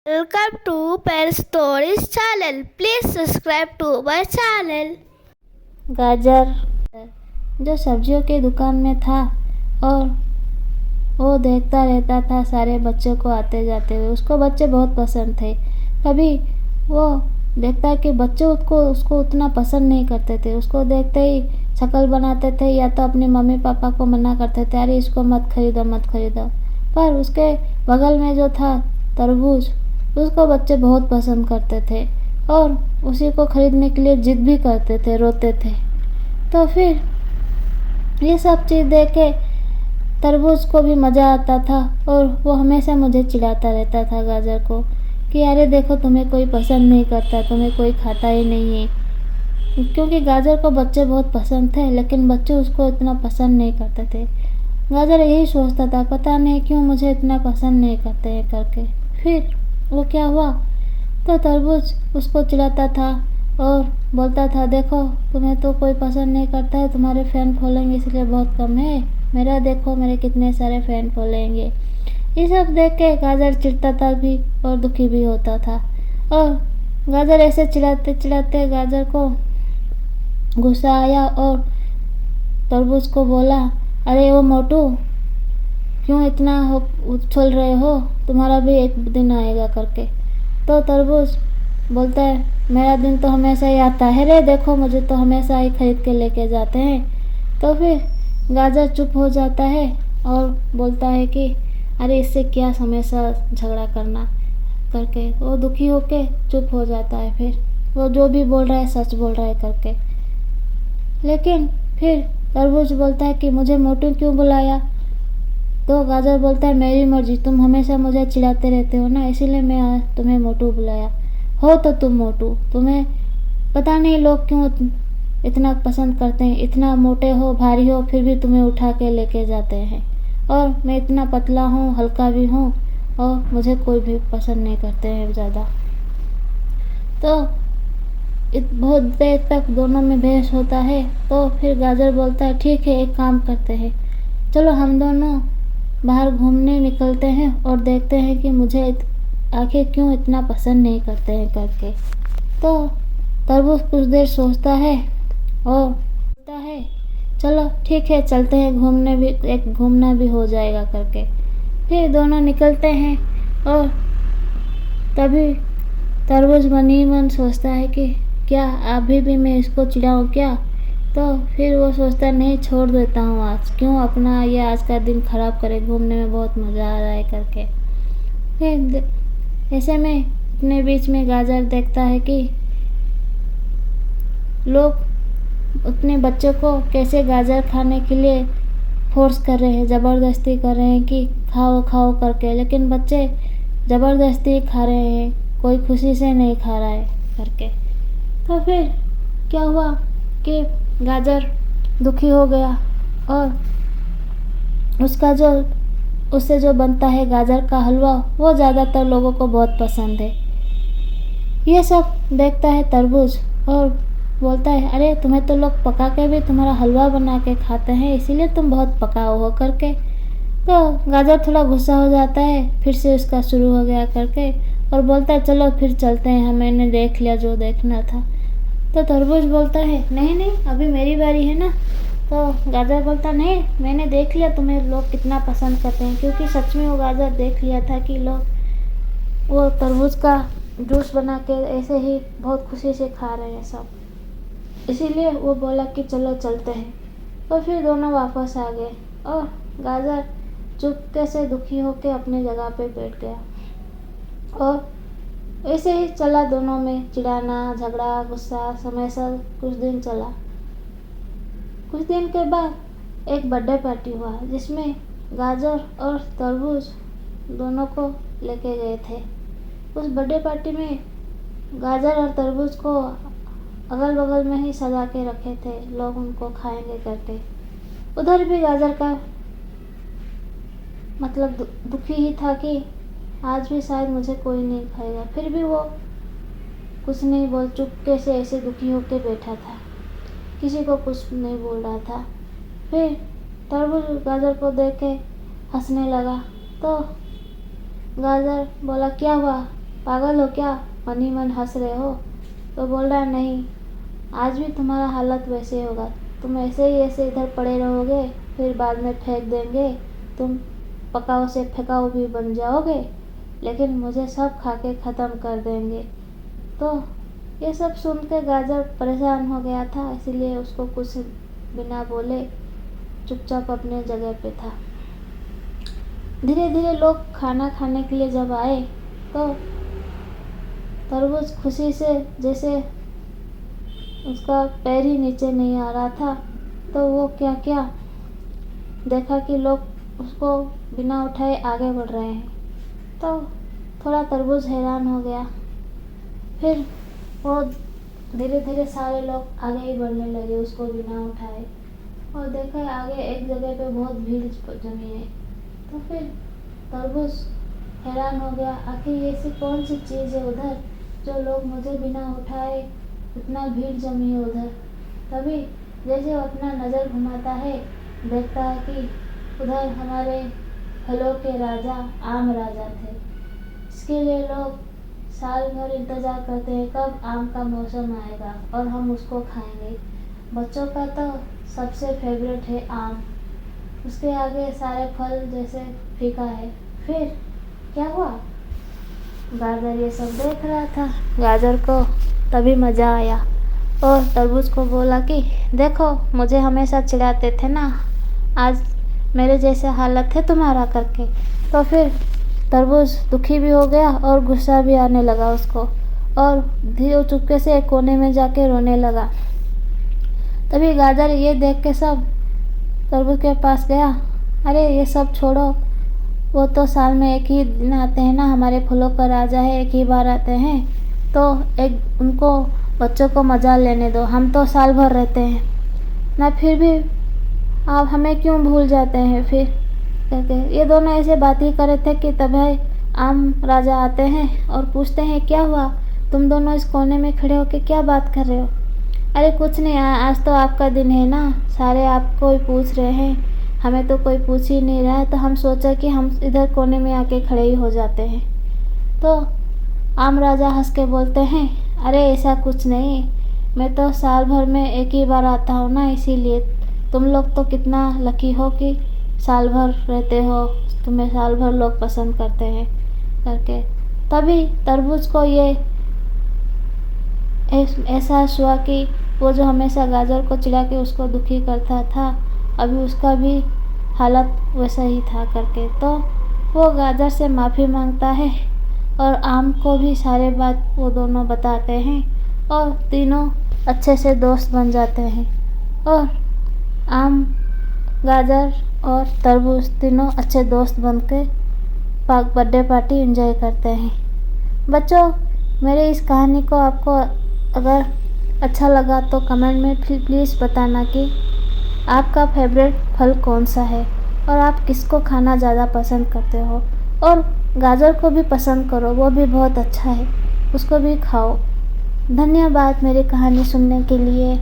Welcome to Pet Stories channel. Please subscribe to my channel. गाजर जो सब्जियों की दुकान में था और वो देखता रहता था सारे बच्चों को आते जाते हुए। उसको बच्चे बहुत पसंद थे। कभी वो देखता कि बच्चे उसको उतना पसंद नहीं करते थे। उसको देखते ही शक्ल बनाते थे या तो अपने मम्मी पापा को मना करते थे, अरे इसको मत खरीदो मत खरीदो। पर उसके बगल में जो था तरबूज, उसको बच्चे बहुत पसंद करते थे और उसी को खरीदने के लिए जिद भी करते थे, रोते थे। तो फिर ये सब चीज़ देख के तरबूज को भी मज़ा आता था और वो हमेशा मुझे चिढ़ाता रहता था गाजर को कि अरे देखो तुम्हें कोई पसंद नहीं करता, तुम्हें कोई खाता ही नहीं है। क्योंकि गाजर को बच्चे बहुत पसंद थे लेकिन बच्चे उसको इतना पसंद नहीं करते थे। गाजर यही सोचता था पता नहीं क्यों मुझे इतना पसंद नहीं करते हैं करके। फिर वो क्या हुआ तो तरबूज उसको चिढ़ाता था और बोलता था देखो तुम्हें तो कोई पसंद नहीं करता है, तुम्हारे फ़ैन फॉलोइंग इसलिए बहुत कम है, मेरा देखो मेरे कितने सारे फ़ैन फॉलोइंग। ये सब देख के गाजर चिढ़ता था भी और दुखी भी होता था। और गाजर ऐसे चिढ़ाते चिढ़ाते गाजर को गुस्सा आया और तरबूज को बोला, अरे वो मोटू क्यों इतना उछल रहे हो, तुम्हारा भी एक दिन आएगा करके। तो तरबूज बोलता है मेरा दिन तो हमेशा ही आता है रे, देखो मुझे तो हमेशा ही खरीद के लेके जाते हैं। तो फिर गाजर चुप हो जाता है और बोलता है कि अरे इससे क्या हमेशा झगड़ा करना करके। वो दुखी होके चुप हो जाता है। फिर वो जो भी बोल रहा है सच बोल रहा है करके। लेकिन फिर तरबूज बोलता है कि मुझे मोटू क्यों बुलाया। तो गाजर बोलता है मेरी मर्जी, तुम हमेशा मुझे चिढ़ाते रहते हो ना, इसीलिए मैं आज तुम्हें मोटू बुलाया। हो तो तुम मोटू, तुम्हें पता नहीं लोग क्यों इतना पसंद करते हैं, इतना मोटे हो भारी हो फिर भी तुम्हें उठा के लेके जाते हैं। और मैं इतना पतला हूँ हल्का भी हूँ और मुझे कोई भी पसंद नहीं करते हैं ज़्यादा। तो बहुत देर तक दोनों में बहस होता है। तो फिर गाजर बोलता है ठीक है एक काम करते हैं, चलो हम दोनों बाहर घूमने निकलते हैं और देखते हैं कि मुझे आखिर क्यों इतना पसंद नहीं करते हैं करके। तो तरबूज कुछ देर सोचता है और बोलता है चलो ठीक है चलते हैं घूमने, भी एक घूमना भी हो जाएगा करके। फिर दोनों निकलते हैं और तभी तरबूज मन ही मन सोचता है कि क्या अभी भी मैं इसको चिढ़ाऊँ क्या। तो फिर वो सोचता नहीं छोड़ देता हूँ, आज क्यों अपना ये आज का दिन ख़राब करे, घूमने में बहुत मज़ा आ रहा है करके। फिर ऐसे में अपने बीच में गाजर देखता है कि लोग अपने बच्चों को कैसे गाजर खाने के लिए फोर्स कर रहे हैं, ज़बरदस्ती कर रहे हैं कि खाओ खाओ करके, लेकिन बच्चे ज़बरदस्ती खा रहे हैं, कोई खुशी से नहीं खा रहा है करके। तो फिर क्या हुआ कि गाजर दुखी हो गया और उससे जो बनता है गाजर का हलवा वो ज़्यादातर लोगों को बहुत पसंद है। ये सब देखता है तरबूज और बोलता है अरे तुम्हें तो लोग पका के भी तुम्हारा हलवा बना के खाते हैं, इसीलिए तुम बहुत पकाओ हो करके। तो गाजर थोड़ा गुस्सा हो जाता है, फिर से उसका शुरू हो गया करके और बोलता है चलो फिर चलते हैं, मैंने देख लिया जो देखना था। तो तरबूज बोलता है नहीं नहीं अभी मेरी बारी है ना। तो गाजर बोलता नहीं मैंने देख लिया तुम्हें लोग कितना पसंद करते हैं, क्योंकि सच में वो गाजर देख लिया था कि लोग वो तरबूज का जूस बना के ऐसे ही बहुत खुशी से खा रहे हैं सब, इसीलिए वो बोला कि चलो चलते हैं। तो फिर दोनों वापस आ गए और गाजर चुपके से दुखी होकर अपनी जगह पे बैठ गया। और ऐसे ही चला दोनों में चिढ़ाना झगड़ा गुस्सा समय से कुछ दिन चला। कुछ दिन के बाद एक बर्थडे पार्टी हुआ जिसमें गाजर और तरबूज दोनों को लेके गए थे। उस बर्थडे पार्टी में गाजर और तरबूज को अगल बगल में ही सजा के रखे थे, लोग उनको खाएंगे करके। उधर भी गाजर का मतलब दुखी ही था कि आज भी शायद मुझे कोई नहीं खाएगा, फिर भी वो कुछ नहीं बोल चुपके से ऐसे दुखी होकर बैठा था, किसी को कुछ नहीं बोल रहा था। फिर तरबूज गाजर को देख के हंसने लगा। तो गाजर बोला क्या हुआ, पागल हो क्या, मन ही मन हंस रहे हो? तो बोल रहा है नहीं, आज भी तुम्हारा हालत वैसे होगा, तुम ऐसे ही ऐसे इधर पड़े रहोगे, फिर बाद में फेंक देंगे, तुम पकाओ से फेंकाओ भी बन जाओगे, लेकिन मुझे सब खा के ख़त्म कर देंगे। तो ये सब सुन के गाजर परेशान हो गया था, इसीलिए उसको कुछ बिना बोले चुपचाप अपने जगह पे था। धीरे धीरे लोग खाना खाने के लिए जब आए तो तरबूज खुशी से जैसे उसका पैर ही नीचे नहीं आ रहा था, तो वो क्या क्या देखा कि लोग उसको बिना उठाए आगे बढ़ रहे हैं, तो थोड़ा तरबूज हैरान हो गया। फिर वो धीरे धीरे सारे लोग आगे ही बढ़ने लगे उसको बिना उठाए, और देखा आगे एक जगह पे बहुत भीड़ जमी है। तो फिर तरबूज हैरान हो गया, आखिर ऐसी कौन सी चीज़ है उधर जो लोग मुझे बिना उठाए इतना भीड़ जमी है उधर। तभी जैसे वो अपना नज़र घुमाता है, देखता है कि उधर हमारे फलों के राजा आम राजा थे। इसके लिए लोग साल भर इंतज़ार करते हैं कब आम का मौसम आएगा और हम उसको खाएंगे। बच्चों का तो सबसे फेवरेट है आम, उसके आगे सारे फल जैसे फीका है। फिर क्या हुआ, गाजर ये सब देख रहा था। गाजर को तभी मज़ा आया और तरबूज को बोला कि देखो, मुझे हमेशा चिढ़ाते थे ना, आज मेरे जैसे हालत है तुम्हारा करके। तो फिर तरबूज दुखी भी हो गया और गुस्सा भी आने लगा उसको, और धीरे चुपके से एक कोने में जाके रोने लगा। तभी गाजर ये देख के सब तरबूज के पास गया, अरे ये सब छोड़ो, वो तो साल में एक ही दिन आते हैं ना, हमारे फूलों का राजा है, एक ही बार आते हैं, तो एक उनको बच्चों को मज़ा लेने दो, हम तो साल भर रहते हैं ना, फिर भी आप हमें क्यों भूल जाते हैं फिर करके। ये दोनों ऐसे बात ही कर रहे थे कि तभी आम राजा आते हैं और पूछते हैं क्या हुआ, तुम दोनों इस कोने में खड़े होकर क्या बात कर रहे हो। अरे कुछ नहीं, आज तो आपका दिन है ना, सारे आपको ही पूछ रहे हैं, हमें तो कोई पूछ ही नहीं रहा है, तो हम सोचा कि हम इधर कोने में आके खड़े ही हो जाते हैं। तो आम राजा हंस के बोलते हैं, अरे ऐसा कुछ नहीं, मैं तो साल भर में एक ही बार आता हूँ ना, इसीलिए। तुम लोग तो कितना लकी हो कि साल भर रहते हो, तुम्हें साल भर लोग पसंद करते हैं करके। तभी तरबूज को ये एहसास हुआ कि वो जो हमेशा गाजर को चिढ़ा के उसको दुखी करता था, अभी उसका भी हालत वैसा ही था करके। तो वो गाजर से माफ़ी मांगता है और आम को भी सारे बात वो दोनों बताते हैं, और तीनों अच्छे से दोस्त बन जाते हैं, और आम, गाजर और तरबूज तीनों अच्छे दोस्त बन के बर्थडे पार्टी एंजॉय करते हैं। बच्चों, मेरे इस कहानी को आपको अगर अच्छा लगा तो कमेंट में प्लीज़ बताना कि आपका फेवरेट फल कौन सा है और आप किसको खाना ज़्यादा पसंद करते हो। और गाजर को भी पसंद करो, वो भी बहुत अच्छा है, उसको भी खाओ। धन्यवाद मेरी कहानी सुनने के लिए।